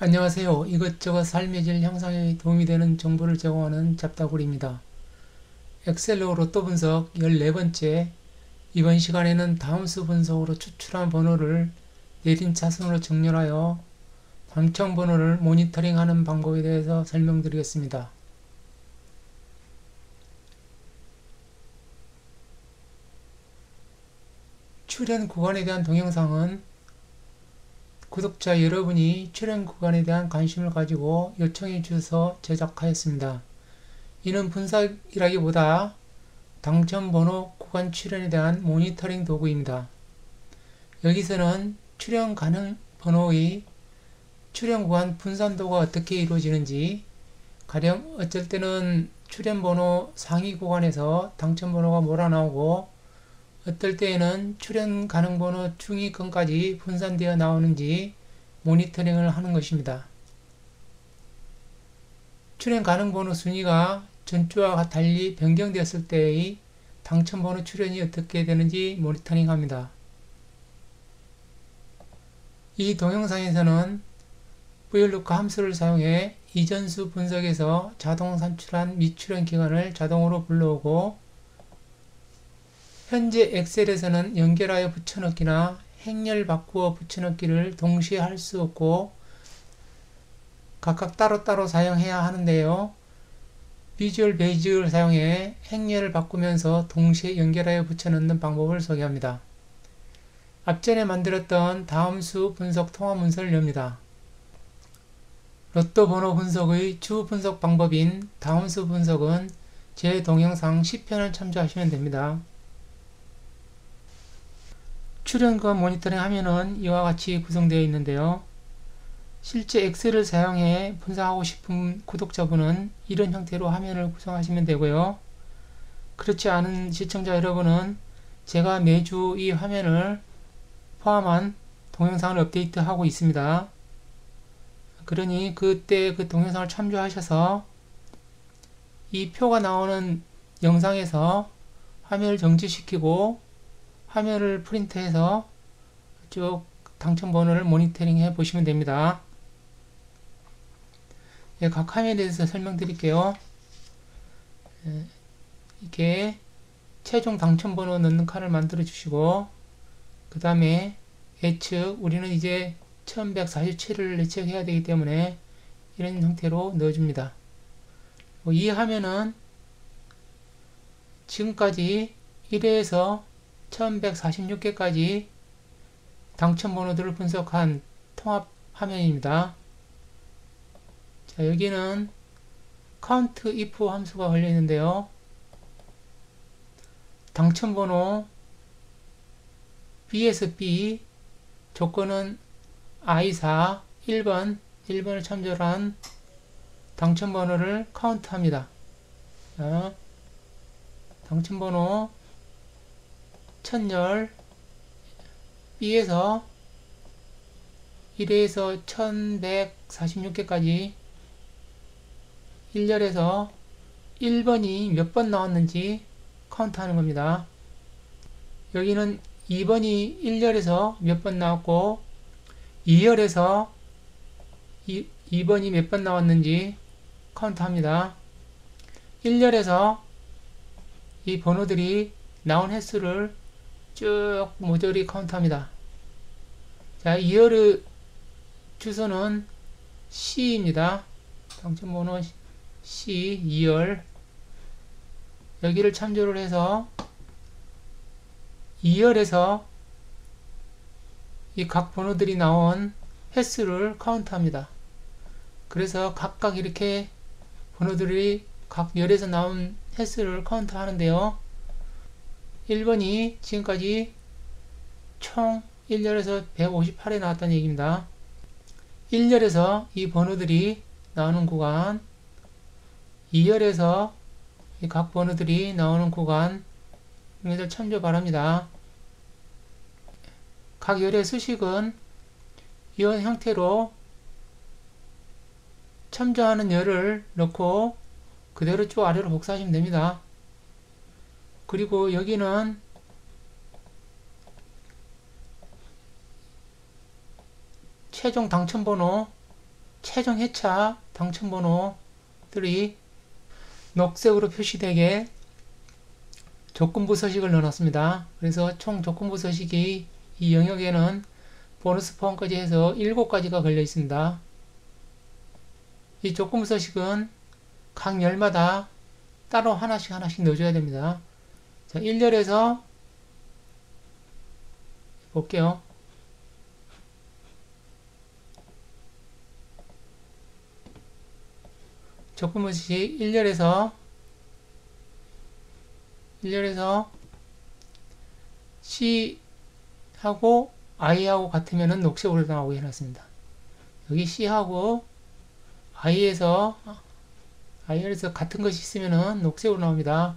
안녕하세요. 이것저것 삶의 질 향상에 도움이 되는 정보를 제공하는 잡다구리입니다. 엑셀로 로또 분석 14번째. 이번 시간에는 다음 수 분석으로 추출한 번호를 내린 차순으로 정렬하여 당첨 번호를 모니터링하는 방법에 대해서 설명드리겠습니다. 출연 구간에 대한 동영상은 구독자 여러분이 출연 구간에 대한 관심을 가지고 요청해 주셔서 제작하였습니다. 이는 분석이라기보다 당첨번호 구간 출연에 대한 모니터링 도구입니다. 여기서는 출연 가능 번호의 출연 구간 분산도가 어떻게 이루어지는지, 가령 어쩔 때는 출연 번호 상위 구간에서 당첨번호가 몰아나오고 어떨 때에는 출연 가능 번호 중위권까지 분산되어 나오는지 모니터링을 하는 것입니다. 출연 가능 번호 순위가 전주와 달리 변경되었을 때의 당첨 번호 출연이 어떻게 되는지 모니터링합니다. 이 동영상에서는 VLOOKUP 함수를 사용해 이전수 분석에서 자동 산출한 미출연 기간을 자동으로 불러오고, 현재 엑셀에서는 연결하여 붙여넣기나 행렬 바꾸어 붙여넣기를 동시에 할 수 없고 각각 따로따로 사용해야 하는데요. 비주얼 베이직을 사용해 행렬을 바꾸면서 동시에 연결하여 붙여넣는 방법을 소개합니다. 앞전에 만들었던 다음수 분석 통합 문서를 엽니다. 로또 번호 분석의 주 분석 방법인 다음수 분석은 제 동영상 10편을 참조하시면 됩니다. 출연과 모니터링 화면은 이와 같이 구성되어 있는데요. 실제 엑셀을 사용해 분석하고 싶은 구독자분은 이런 형태로 화면을 구성하시면 되고요. 그렇지 않은 시청자 여러분은 제가 매주 이 화면을 포함한 동영상을 업데이트하고 있습니다. 그러니 그때 그 동영상을 참조하셔서 이 표가 나오는 영상에서 화면을 정지시키고 화면을 프린트해서 쭉 당첨 번호를 모니터링 해 보시면 됩니다. 각 화면에 대해서 설명드릴게요. 이렇게 최종 당첨 번호 넣는 칸을 만들어 주시고, 그 다음에 예측, 우리는 이제 1147을 예측해야 되기 때문에 이런 형태로 넣어줍니다. 이 화면은 지금까지 1회에서 1146개까지 당첨 번호들을 분석한 통합 화면입니다. 자, 여기는 count if 함수가 걸려 있는데요. 당첨 번호 B에서 B, 조건은 I4, 1번을 참조로 한 당첨 번호를 카운트 합니다. 자, 당첨 번호 1010, B에서 1회에서 1146개까지 1열에서 1번이 몇 번 나왔는지 카운트 하는 겁니다. 여기는 2번이 1열에서 몇 번 나왔고 2열에서 2번이 몇 번 나왔는지 카운트 합니다. 1열에서 이 번호들이 나온 횟수를 쭉 모조리 카운트합니다. 자, 2열의 주소는 C입니다. 당첨번호 C 2열. 여기를 참조를 해서 2열에서 이 각 번호들이 나온 횟수를 카운트합니다. 그래서 각각 이렇게 번호들이 각 열에서 나온 횟수를 카운트 하는데요. 1번이 지금까지 총 1열에서 158에 나왔다는 얘기입니다. 1열에서 이 번호들이 나오는 구간, 2열에서 이 각 번호들이 나오는 구간, 이것을 참조 바랍니다. 각 열의 수식은 이런 형태로 참조하는 열을 넣고 그대로 쭉 아래로 복사하시면 됩니다. 그리고 여기는 최종 당첨번호 최종 회차 당첨번호들이 녹색으로 표시되게 조건부 서식을 넣어놨습니다. 그래서 총 조건부 서식이 이 영역에는 보너스 포함까지 해서 7가지가 걸려 있습니다. 이 조건부 서식은 각 열마다 따로 하나씩 넣어줘야 됩니다. 자, 1열에서 볼게요. 조건부 서식 1열에서 C하고 I하고 같으면은 녹색으로 나오게 해놨습니다. 여기 C하고 I에서 같은 것이 있으면은 녹색으로 나옵니다.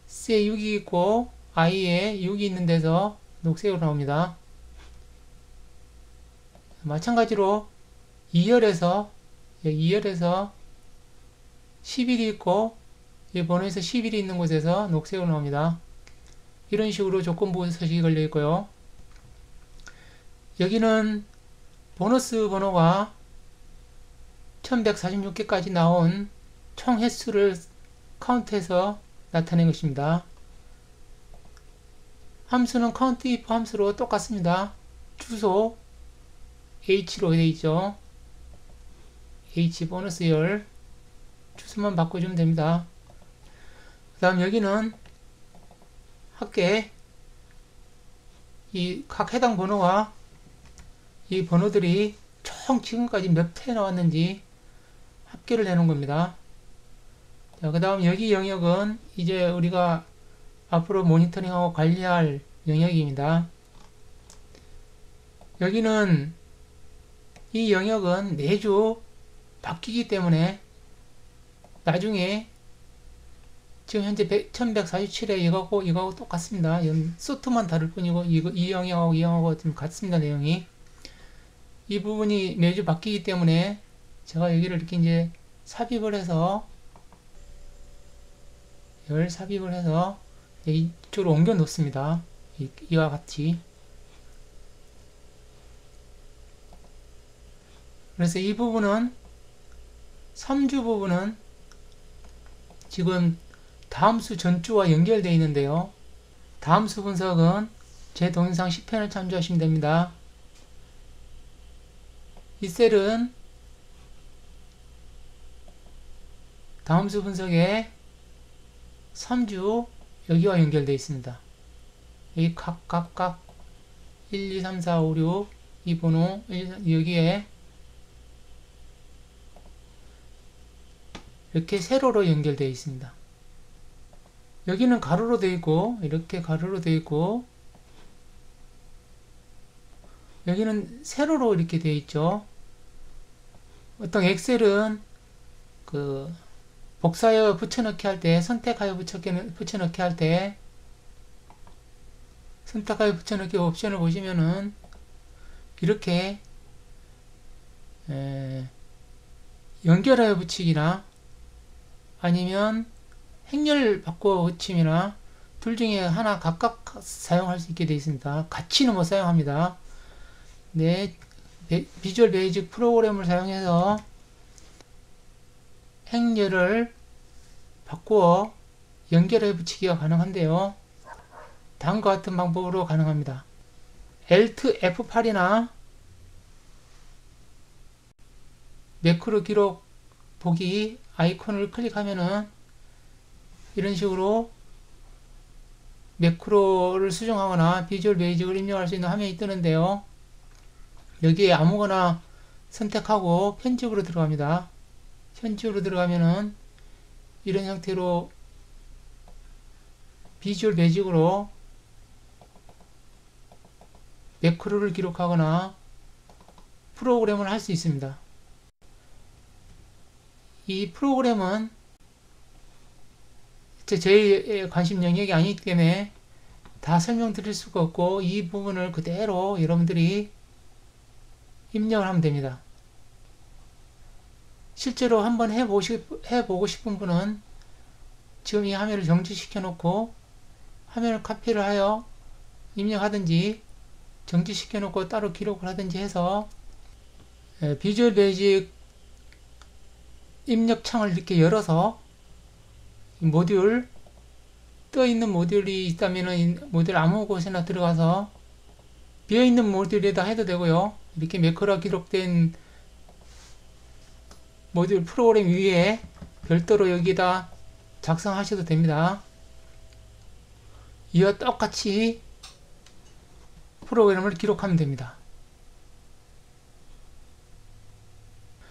C에 6이 있고 I에 6이 있는 데서 녹색으로 나옵니다. 마찬가지로 2열에서 11이 있고 이 번호에서 11이 있는 곳에서 녹색으로 나옵니다. 이런 식으로 조건부 서식이 걸려 있고요. 여기는 보너스 번호가 1146개까지 나온 총 횟수를 카운트해서 나타낸 것입니다. 함수는 countIF 함수로 똑같습니다. 주소 H로 되어 있죠. H 보너스열 주소만 바꿔주면 됩니다. 그 다음 여기는 합계 이 각 해당 번호와 이 번호들이 총 지금까지 몇 회 나왔는지 합계를 내놓은 겁니다. 자, 그 다음 여기 영역은 이제 우리가 앞으로 모니터링하고 관리할 영역입니다. 여기는 이 영역은 매주 바뀌기 때문에 나중에 지금 현재 1147에 이거하고 똑같습니다. 소트만 다를 뿐이고 이 영역하고 좀 같습니다. 내용이 이 부분이 매주 바뀌기 때문에 제가 여기를 이렇게 이제 삽입을 해서 이쪽으로 옮겨 놓습니다. 이와 같이. 그래서 이 부분은 3주 부분은 지금 다음수 전주와 연결되어 있는데요. 다음수 분석은 제 동영상 10편을 참조하시면 됩니다. 이 셀은 다음수 분석에 3주 여기와 연결되어 있습니다. 여기 각각 1, 2, 3, 4, 5, 6 이 번호 여기에 이렇게 세로로 연결되어 있습니다. 여기는 가로로 되어 있고 이렇게 가로로 되어 있고 여기는 세로로 이렇게 되어 있죠. 어떤 엑셀은 그 복사하여 붙여넣기 할 때 선택하여 붙여넣기 할 때 선택하여 붙여넣기 옵션을 보시면은 이렇게 연결하여 붙이기나 아니면 행렬 바꿔 붙임이나 둘 중에 하나 각각 사용할 수 있게 되어 있습니다. 같이는 못 사용합니다. 네, 비주얼 베이직 프로그램을 사용해서 행렬을 바꾸어 연결해 붙이기가 가능한데요. 다음과 같은 방법으로 가능합니다. Alt F8이나 매크로 기록 보기 아이콘을 클릭하면은 이런 식으로 매크로를 수정하거나 비주얼 베이직을 입력할 수 있는 화면이 뜨는데요. 여기에 아무거나 선택하고 편집으로 들어갑니다. 편집으로 들어가면은 이런 형태로 비주얼 베이직으로 매크로를 기록하거나 프로그램을 할 수 있습니다. 이 프로그램은 저희 관심 영역이 아니기 때문에 다 설명드릴 수가 없고 이 부분을 그대로 여러분들이 입력을 하면 됩니다. 실제로 한번 해보고 싶은 분은 지금 이 화면을 정지시켜 놓고 화면을 카피를 하여 입력하든지 정지시켜 놓고 따로 기록을 하든지 해서 비주얼 베이직 입력창을 이렇게 열어서 모듈 떠 있는 모듈이 있다면은 이 모듈 아무 곳에나 들어가서 비어 있는 모듈에다 해도 되고요. 이렇게 매크로가 기록된 모듈 프로그램 위에 별도로 여기다 작성하셔도 됩니다. 이와 똑같이 프로그램을 기록하면 됩니다.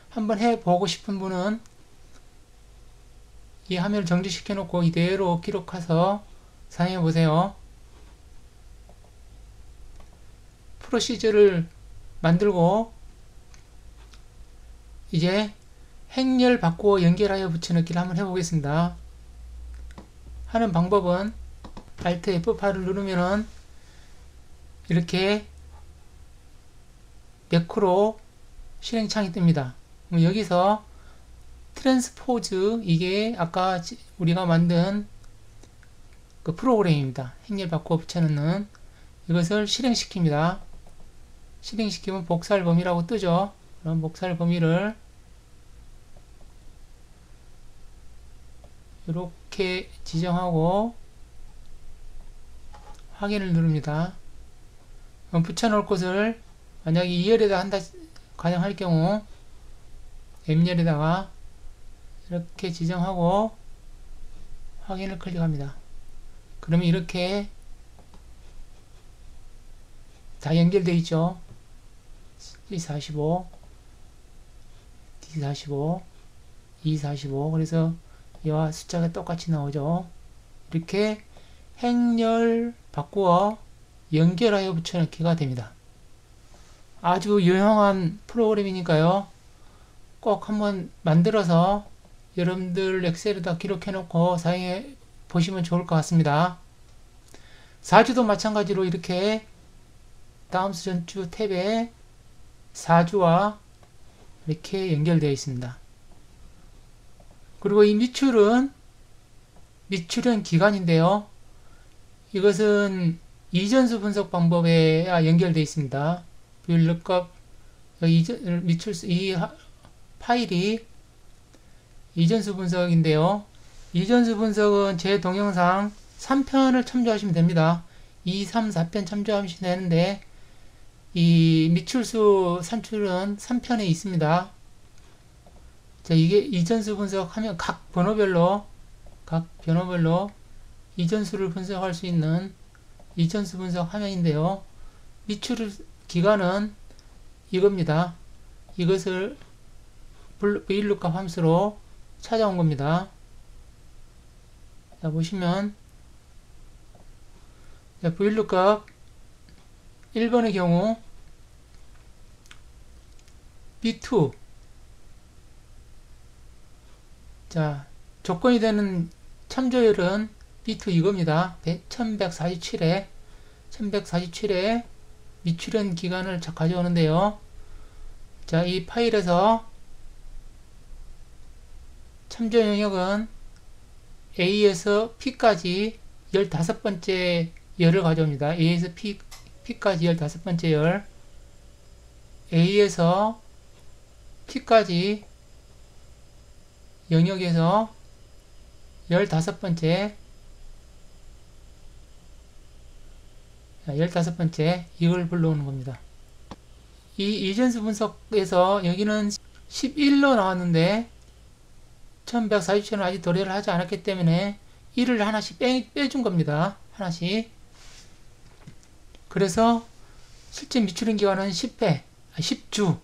한번 해보고 싶은 분은 이 화면을 정지시켜 놓고 이대로 기록해서 사용해 보세요. 프로시저를 만들고 이제 행렬 바꾸어 연결하여 붙여넣기를 한번 해보겠습니다. 하는 방법은 Alt F8을 누르면은 이렇게 매크로 실행창이 뜹니다. 여기서 트랜스포즈, 이게 아까 우리가 만든 그 프로그램입니다. 행렬 바꾸어 붙여넣는 이것을 실행시킵니다. 실행시키면 복사할 범위라고 뜨죠. 그럼 복사할 범위를 이렇게 지정하고 확인을 누릅니다. 붙여놓을 곳을 만약에 2열에다 한다 가정 할 경우 M열에다가 이렇게 지정하고 확인을 클릭합니다. 그러면 이렇게 다 연결되어 있죠. C45, D45, E45. 그래서 이와 숫자가 똑같이 나오죠. 이렇게 행렬 바꾸어 연결하여 붙여넣기가 됩니다. 아주 유용한 프로그램이니까요. 꼭 한번 만들어서 여러분들 엑셀에다 기록해 놓고 사용해 보시면 좋을 것 같습니다. 4주도 마찬가지로 이렇게 다음 수 전주 탭에 4주와 이렇게 연결되어 있습니다. 그리고 이 미출은 미출현 기간인데요. 이것은 이전수 분석 방법에 연결되어 있습니다. VLOOKUP 이 파일이 이전수 분석인데요. 이전수 분석은 제 동영상 3편을 참조하시면 됩니다. 2, 3, 4편 참조하시면 되는데 이 미출수 산출은 3편에 있습니다. 자, 이게 이전수 분석하면 각 번호별로 이전수를 분석할 수 있는 이전수 분석 화면인데요. 미출 기간은 이겁니다. 이것을 VLOOKUP 함수로 찾아온 겁니다. 자, 보시면 자, VLOOKUP 1번의 경우 B2 자, 조건이 되는 참조율은 B2 이겁니다. 1147에 미출현 기간을 가져오는데요. 자, 이 파일에서 참조 영역은 A에서 P까지 15번째 열을 가져옵니다. A에서 P까지 15번째 열, A에서 P까지 영역에서 15번째 이걸 불러오는 겁니다. 이 이전수 분석에서 여기는 11로 나왔는데 1147은 아직 도래를 하지 않았기 때문에 1을 하나씩 빼준 겁니다. 하나씩. 그래서 실제 미출현 기간은 10회, 10주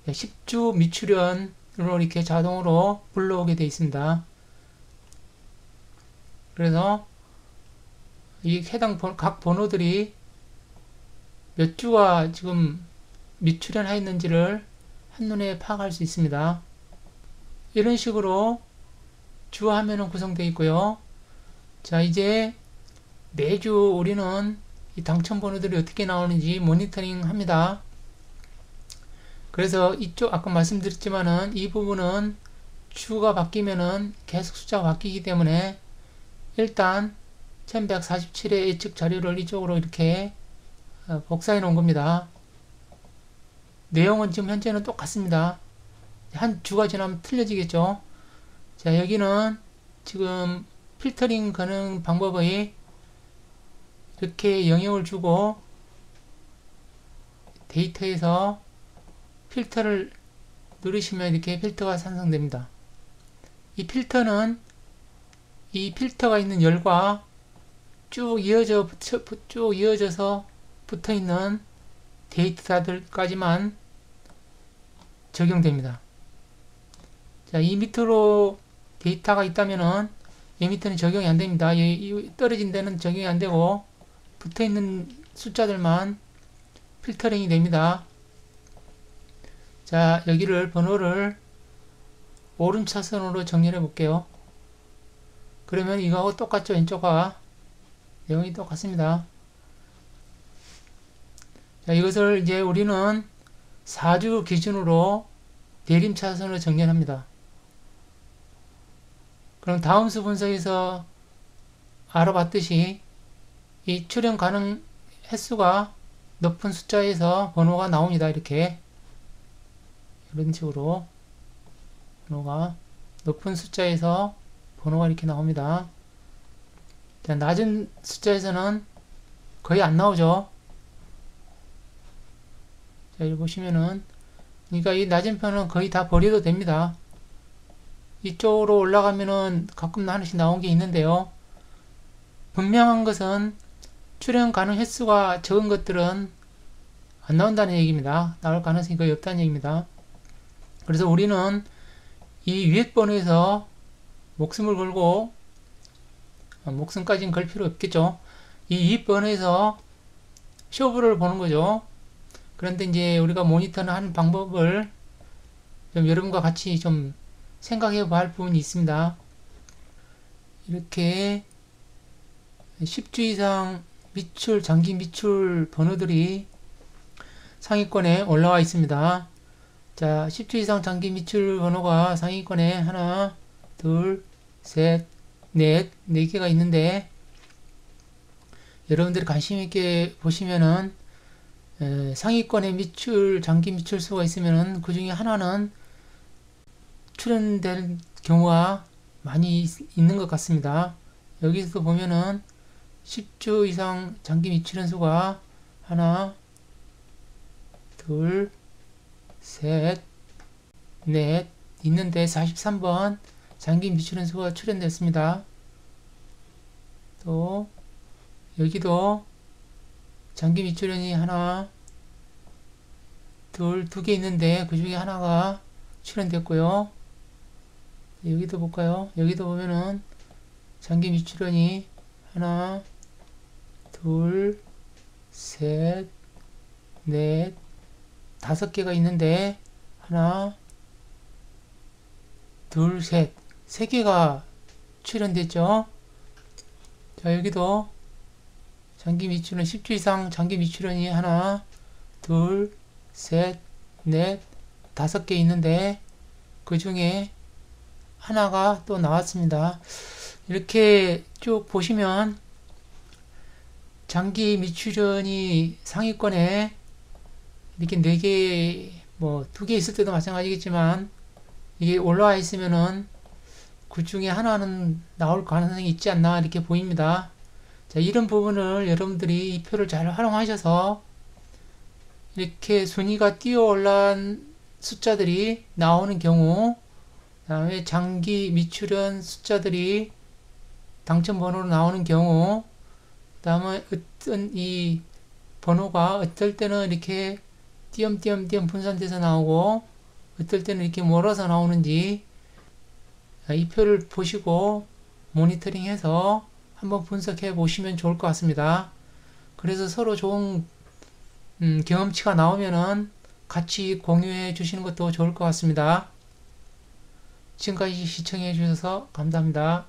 10주 미출현으로 이렇게 자동으로 불러오게 되어 있습니다. 그래서 이 해당 각 번호들이 몇 주가 지금 미출현하 있는지를 한눈에 파악할 수 있습니다. 이런 식으로 주 화면은 구성되어 있고요. 자, 이제 매주 우리는 이 당첨 번호들이 어떻게 나오는지 모니터링 합니다. 그래서 이쪽 아까 말씀드렸지만은 이 부분은 주가 바뀌면은 계속 숫자가 바뀌기 때문에 일단 1147의 예측 자료를 이쪽으로 이렇게 복사해 놓은 겁니다. 내용은 지금 현재는 똑같습니다. 한 주가 지나면 틀려지겠죠. 자, 여기는 지금 필터링 가능 방법의 이렇게 영역을 주고 데이터에서 필터를 누르시면 이렇게 필터가 생성됩니다. 이 필터는 이 필터가 있는 열과 쭉 이어져서 붙어 있는 데이터들까지만 적용됩니다. 자, 이 밑으로 데이터가 있다면은 이 밑에는 적용이 안 됩니다. 이 떨어진 데는 적용이 안 되고 붙어 있는 숫자들만 필터링이 됩니다. 자, 여기를 번호를 오름차선으로 정렬해 볼게요. 그러면 이거하고 똑같죠? 왼쪽과 내용이 똑같습니다. 자, 이것을 이제 우리는 4주 기준으로 내림차선으로 정렬합니다. 그럼 다음 수 분석에서 알아봤듯이 이 출현 가능 횟수가 높은 숫자에서 번호가 나옵니다. 이렇게 이런 식으로 번호가 높은 숫자에서 번호가 이렇게 나옵니다. 자, 낮은 숫자에서는 거의 안 나오죠. 자, 여기 보시면은 그러니까 이 낮은 편은 거의 다 버려도 됩니다. 이쪽으로 올라가면은 가끔 하나씩 나온 게 있는데요. 분명한 것은 출현 가능 횟수가 적은 것들은 안 나온다는 얘기입니다. 나올 가능성이 거의 없다는 얘기입니다. 그래서 우리는 이 위에 번호에서 목숨을 걸고, 목숨까지는 걸 필요 없겠죠. 이 위에 번호에서 쇼부를 보는 거죠. 그런데 이제 우리가 모니터는 하는 방법을 좀 여러분과 같이 좀 생각해 봐야 할 부분이 있습니다. 이렇게 10주 이상 미출, 장기 미출 번호들이 상위권에 올라와 있습니다. 자, 10주 이상 장기 미출 번호가 상위권에 하나, 둘, 셋, 넷, 4개가 있는데, 여러분들이 관심 있게 보시면은, 상위권에 장기 미출 수가 있으면은, 그 중에 하나는 출연될 경우가 많이 있는 것 같습니다. 여기서 보면은, 10주 이상 장기 미출연 수가 하나, 둘, 셋, 넷 있는데 43번 장기 미출연 수가 출연됐습니다. 또 여기도 장기 미출연이 하나, 둘, 2개 있는데 그 중에 하나가 출연됐고요. 여기도 볼까요? 여기도 보면은 장기 미출연이 하나, 둘, 셋, 넷, 5개가 있는데 하나, 둘, 셋, 3개가 출연됐죠. 자, 여기도 장기 미출연 10주 이상 장기 미출연이 하나, 둘, 셋, 넷, 5개 있는데 그 중에 하나가 또 나왔습니다. 이렇게 쭉 보시면 장기 미출연이 상위권에 이렇게 4개, 뭐 2개 있을 때도 마찬가지겠지만 이게 올라와 있으면은 그 중에 하나는 나올 가능성이 있지 않나 이렇게 보입니다. 자, 이런 부분을 여러분들이 이 표를 잘 활용하셔서 이렇게 순위가 뛰어 올라온 숫자들이 나오는 경우, 그 다음에 장기 미출연 숫자들이 당첨 번호로 나오는 경우, 그 다음에 어떤 이 번호가 어떨 때는 이렇게 띄엄띄엄 분산돼서 나오고 어떨 때는 이렇게 몰아서 나오는지 이 표를 보시고 모니터링해서 한번 분석해 보시면 좋을 것 같습니다. 그래서 서로 좋은 경험치가 나오면은 같이 공유해 주시는 것도 좋을 것 같습니다. 지금까지 시청해 주셔서 감사합니다.